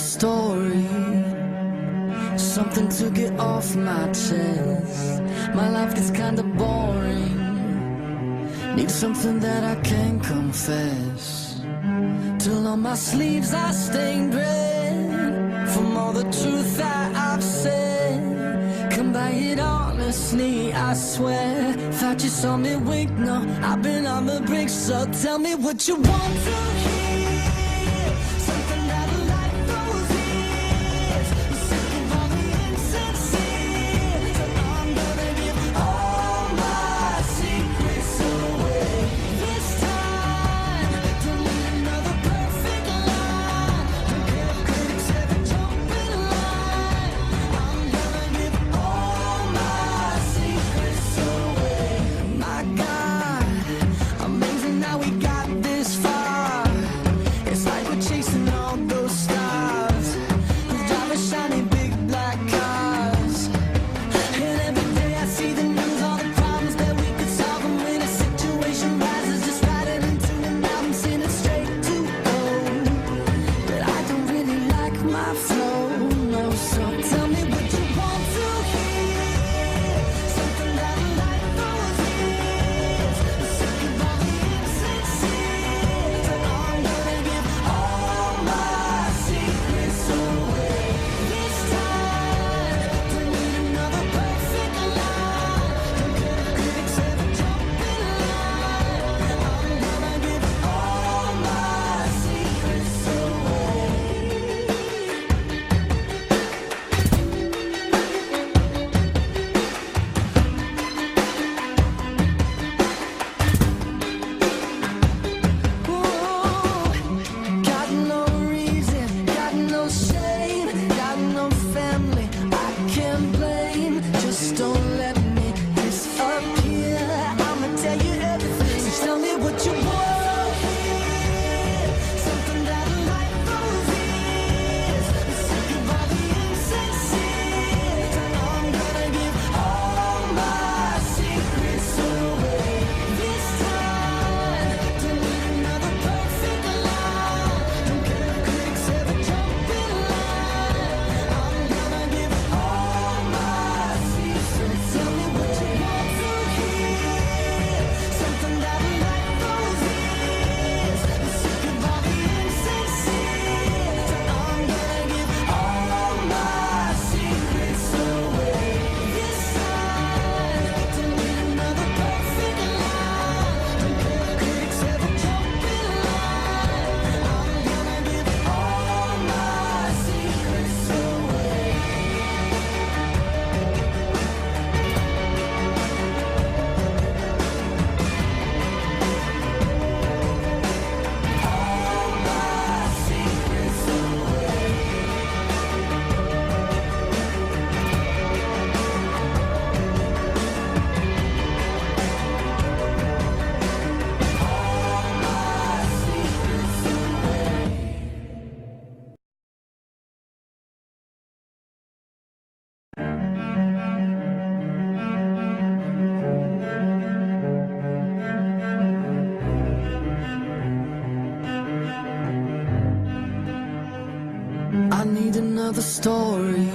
story, something to get off my chest. My life gets kinda boring, need something that I can confess. Till on my sleeves I stained red from all the truth that I've said. Come by it honestly, I swear. Thought you saw me wink, no, I've been on the brink. So tell me what you want to hear. Something that a light throws ears. I'm sick of all the insincere. So I'm gonna give all my secrets away. This time, don't need another perfect line. Don't care if critics ever jump in line. I'm gonna give all my secrets away. My God, amazing how we got this far. It's like we're chasing all those stars who drive a shiny big black cars. And every day I see the news, all the problems that we could solve. And when a situation rises, just write it into an album, send it straight to gold. But I don't really like my flow, no. So tell me what you want to hear. Something that a light throws ears. I'm sick of all the insincere. So I'm gonna give all my secrets away. This time, don't need another perfect line. Don't care if critics ever jump in line. I'm gonna give all my secrets away. Got no reason, got no shame, got no family I can't blame. Just don't let me disappear. I'ma tell you everything. So tell me what you want to hear. Something that a light throws ears. I'm sick of all the insincere. So I'm gonna give all my secrets away. This time, don't need another perfect line. Don't care if critics ever jump in line. I'm gonna give all my secrets. Tell me what you want to hear. Something that a light throws ears. I'm sick of all the insincere. So I'm gonna give all my secrets away. This time, don't need another perfect line. Don't care if critics ever jump in line. I'm gonna give all my secrets away. All my secrets away. All my secrets away. I need another story,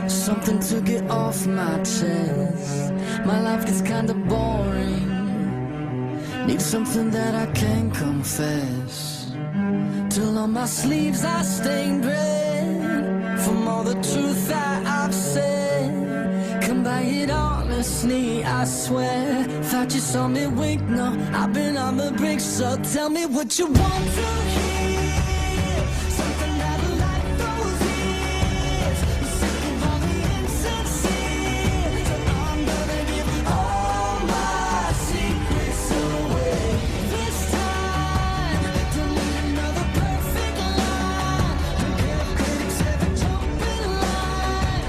something to get off my chest. My life gets kinda boring, need something that I can confess. Till on my sleeves I stained red from all the truth that I've said. Come by it honestly, I swear. Thought you saw me wink, no, I've been on the brink. So tell me what you want to hear. Something that a light throws ears. I'm sick of all the insincere. So I'm gonna give all my secrets away. This time, don't need another perfect line. Don't care if critics ever jump in line.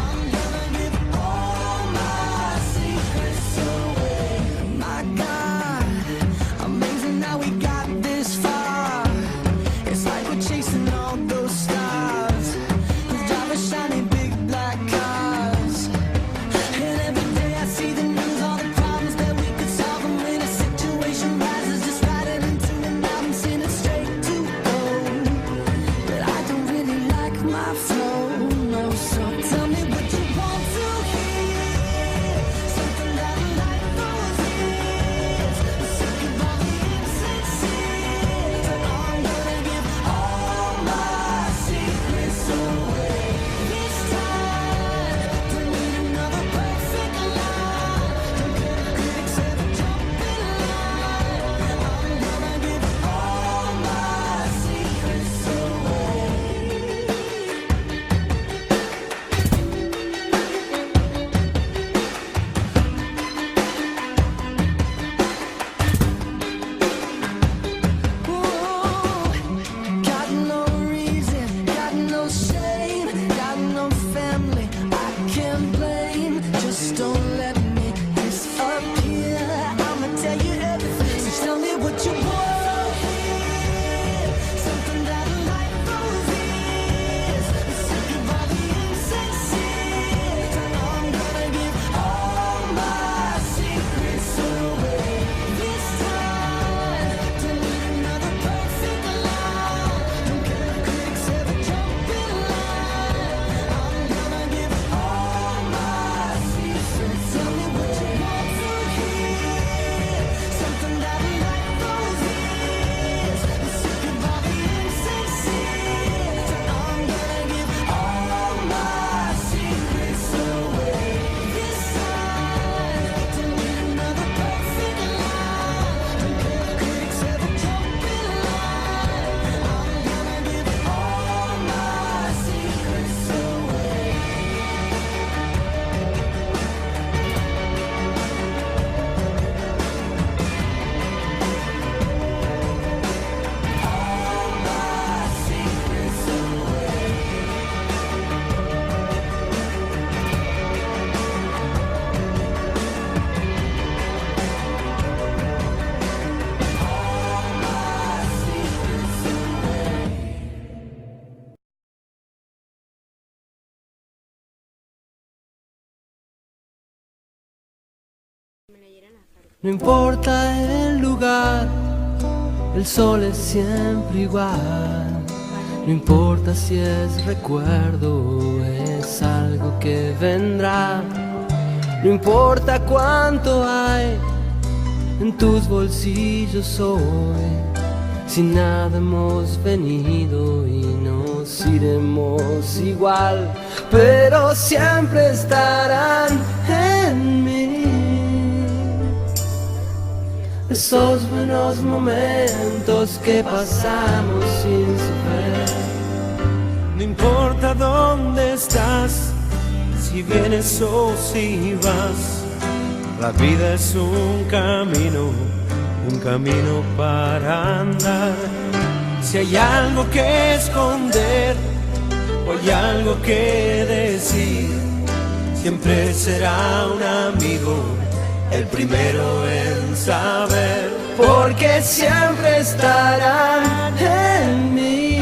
I'm gonna give all my secrets away. My God, amazing how we got this far. my flow, no. So tell me what you want to hear, something that I like those years. Sick of all the insincere, I'm gonna give all my secrets away. This time, don't need another perfect line. Don't care if critics ever jump in line. I'm gonna give all my secrets away. Got no reason, got no shame, got no family I can't blame. Just don't let me disappear. I'ma tell you everything. So tell me what you want to hear, something that I like those years. Sick of all the insincere, I'm gonna give all my secrets away. This time, don't need another perfect line. Don't care if critics ever jump in line. I'm gonna give all my secrets. Tell me what you want to hear, something that I like those years. Sick of all the insincere, I'm gonna give all my secrets away. This time, don't need another perfect line. Don't care if critics ever jump in line. I'm gonna give all my secrets away. All my secrets away. All my secrets away. No importa el lugar, el sol es siempre igual. No importa si es recuerdo o es algo que vendrá. No importa cuánto hay en tus bolsillos hoy. Si nada hemos venido y nos iremos igual, pero siempre estarán en mí esos buenos momentos que pasamos sin saber. No importa dónde estás, si vienes o si vas, la vida es un camino para andar. Si hay algo que esconder o hay algo que decir, siempre será un amigo el primero en saber, Porque siempre estarán en mí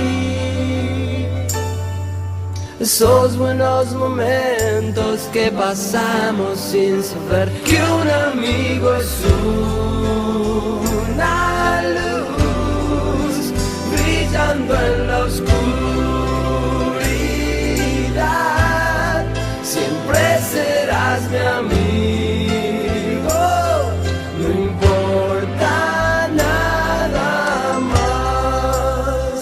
esos buenos momentos que pasamos sin saber que un amigo es una luz brillando en la oscuridad. Siempre serás mi amigo, no importa nada más.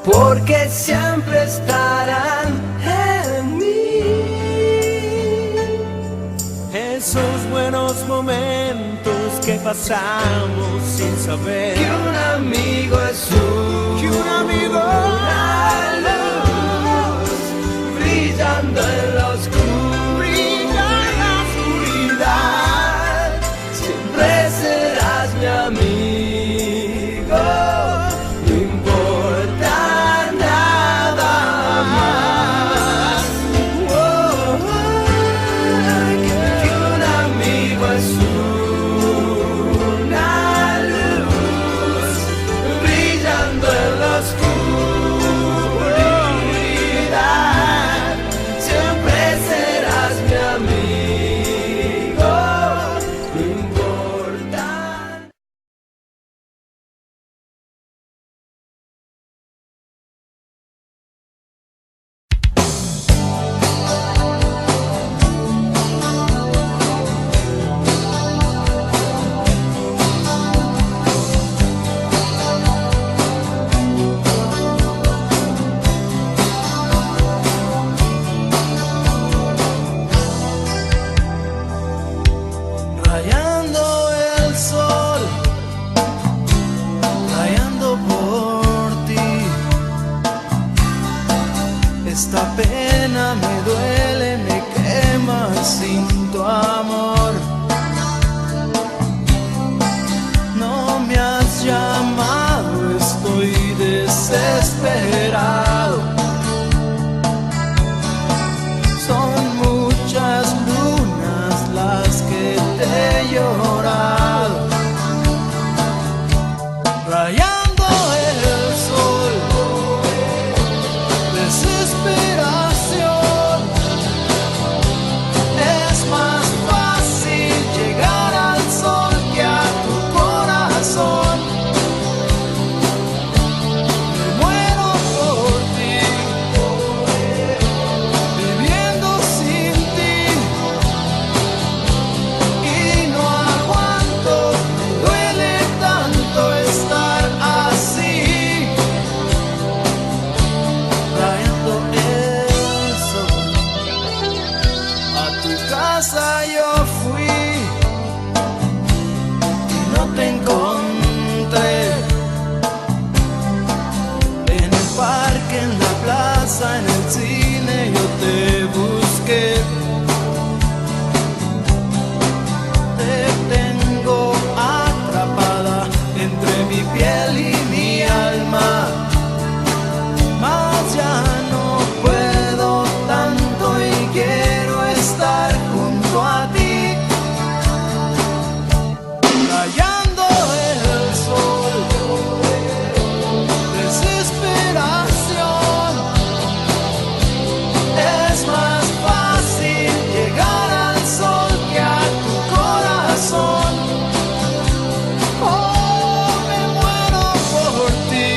Porque siempre estarán en mí esos buenos momentos que pasamos sin saber que un amigo es una luz brillando en la oscuridad. Siempre serás mi amigo, no importa nada más. Que un amigo es una luz brillando en la oscuridad. llorado, rayando el sol, desesperación. Es más fácil llegar al sol que a tu corazón. Me muero por ti, viviendo sin ti, y no aguanto, me duele tanto estar así, rayando el sol. A tu casa yo fui y no te encontré. En el parque, en la plaza, en el cine yo te busqué. Te tengo atrapada entre mi piel y mi alma, mas ya no puedo tanto y quiero estar junto a ti, rayando el sol, desesperación. Es más fácil llegar al sol que a tu corazón. Oh, me muero por ti,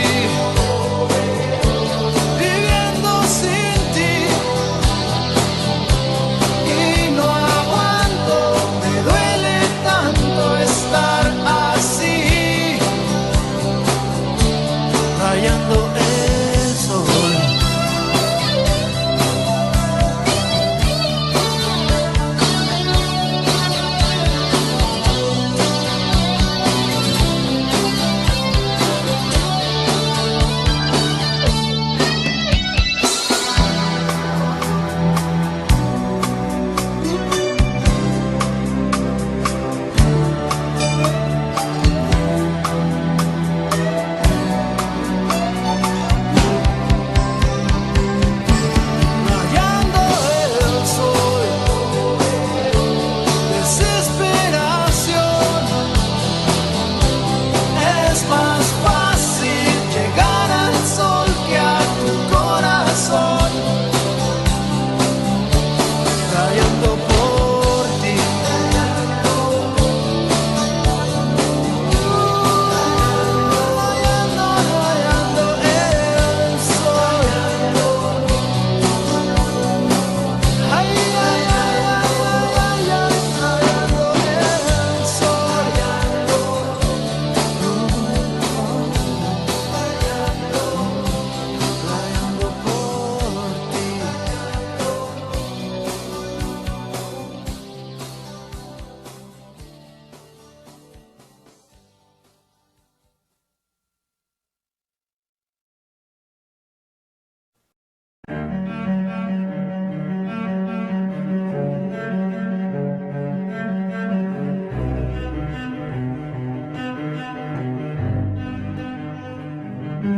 viviendo sin ti, y no aguanto, me duele tanto estar así, rayando el sol. Rayando el sol, desesperación. Es más fácil llegar al sol que a tu corazón, rayando por ti, rayando el sol. Ay, ay, ay, ay, ay, ay, rayando el sol, rayando por ti.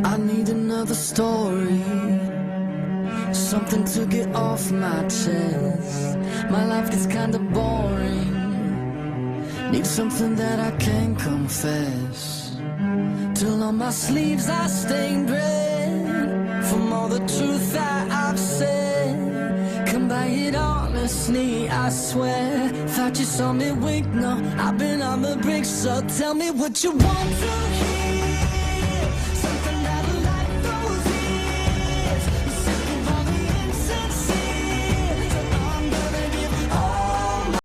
I need another story, something to get off my chest. My life gets kinda boring, need something that I can confess. Till on my sleeves I stained red from all the truth that I've said. Come by it honestly, I swear. Thought you saw me wink, no, I've been on the brink. So tell me what you want to hear.